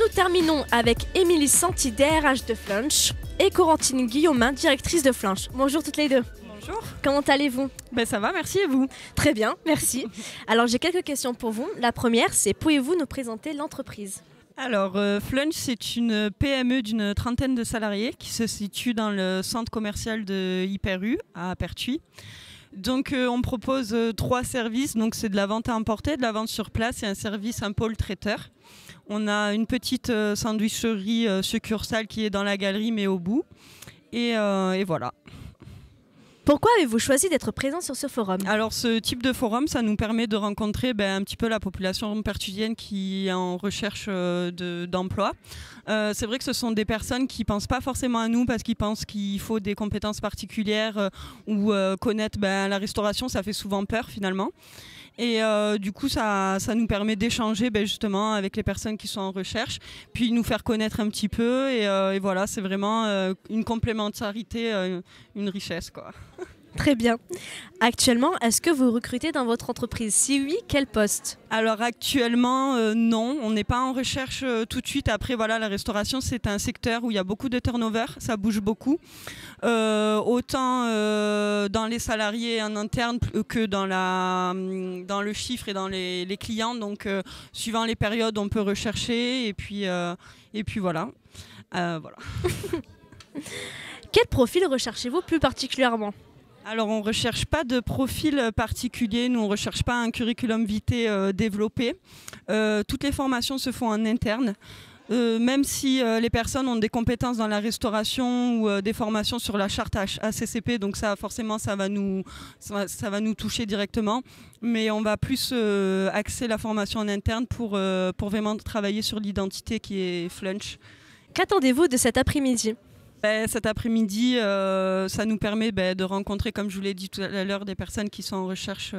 nous terminons avec Émilie Santi, DRH de Flunch, et Corentine Guillaumin, directrice de Flunch. Bonjour toutes les deux. Bonjour. Comment allez-vous? Ça va, merci, et vous? Très bien, merci. Alors j'ai quelques questions pour vous. La première, c'est pouvez-vous nous présenter l'entreprise? Alors, Flunch, c'est une PME d'une trentaine de salariés qui se situe dans le centre commercial de Hyper U à Pertuis. Donc, on propose 3 services. Donc, c'est de la vente à emporter, de la vente sur place et un service, un pôle traiteur. On a une petite sandwicherie succursale qui est dans la galerie, mais au bout. Et voilà. Pourquoi avez-vous choisi d'être présent sur ce forum? Alors ce type de forum, ça nous permet de rencontrer un petit peu la population pertuisienne qui est en recherche d'emploi. C'est vrai que ce sont des personnes qui ne pensent pas forcément à nous parce qu'ils pensent qu'il faut des compétences particulières ou connaître la restauration, ça fait souvent peur finalement. Et du coup, ça nous permet d'échanger justement avec les personnes qui sont en recherche, puis nous faire connaître un petit peu. Et voilà, c'est vraiment une complémentarité, une richesse, quoi. Très bien. Actuellement, est-ce que vous recrutez dans votre entreprise? Si oui, quel poste? Alors actuellement, non, on n'est pas en recherche tout de suite. Après, voilà, la restauration, c'est un secteur où il y a beaucoup de turnover, ça bouge beaucoup. Autant dans les salariés en interne que dans le chiffre et dans les clients. Donc, suivant les périodes, on peut rechercher. Et puis voilà. Voilà. Quel profil recherchez-vous plus particulièrement? Alors, on ne recherche pas de profil particulier, nous on ne recherche pas un curriculum vitae développé. Toutes les formations se font en interne. Même si les personnes ont des compétences dans la restauration ou des formations sur la charte ACCP, donc ça forcément ça va nous toucher directement. Mais on va plus axer la formation en interne pour vraiment travailler sur l'identité qui est Flunch. Qu'attendez-vous de cet après-midi? Cet après-midi, ça nous permet de rencontrer, comme je vous l'ai dit tout à l'heure, des personnes qui sont en recherche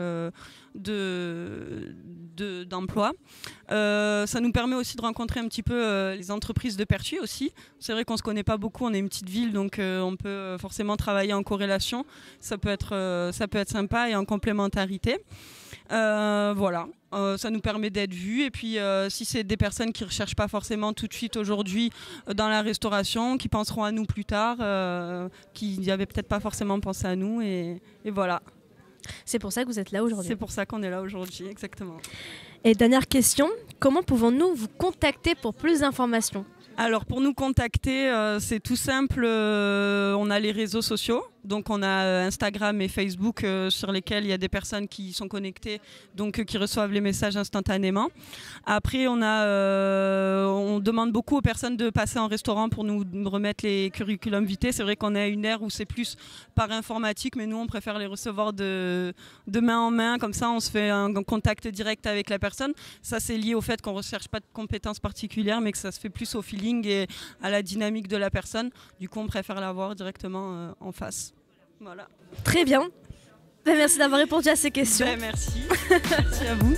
d'emploi. Ça nous permet aussi de rencontrer un petit peu les entreprises de Pertuis aussi. C'est vrai qu'on ne se connaît pas beaucoup, on est une petite ville, donc on peut forcément travailler en corrélation. Ça peut être sympa et en complémentarité. Voilà. Ça nous permet d'être vus et puis si c'est des personnes qui ne recherchent pas forcément tout de suite aujourd'hui dans la restauration, qui penseront à nous plus tard, qui n'avaient peut-être pas forcément pensé à nous et voilà. C'est pour ça que vous êtes là aujourd'hui. C'est pour ça qu'on est là aujourd'hui, exactement. Et dernière question, comment pouvons-nous vous contacter pour plus d'informations? Alors pour nous contacter, c'est tout simple, on a les réseaux sociaux, donc on a Instagram et Facebook sur lesquels il y a des personnes qui sont connectées, donc qui reçoivent les messages instantanément. Après on demande beaucoup aux personnes de passer en restaurant pour nous remettre les curriculum vitae. C'est vrai qu'on est à une ère où c'est plus par informatique, mais nous on préfère les recevoir de main en main, comme ça on se fait un contact direct avec la personne. Ça c'est lié au fait qu'on ne recherche pas de compétences particulières, mais que ça se fait plus au feeling et à la dynamique de la personne. Du coup, on préfère l'avoir directement en face. Voilà. Très bien. Merci d'avoir répondu à ces questions. Merci. Merci à vous.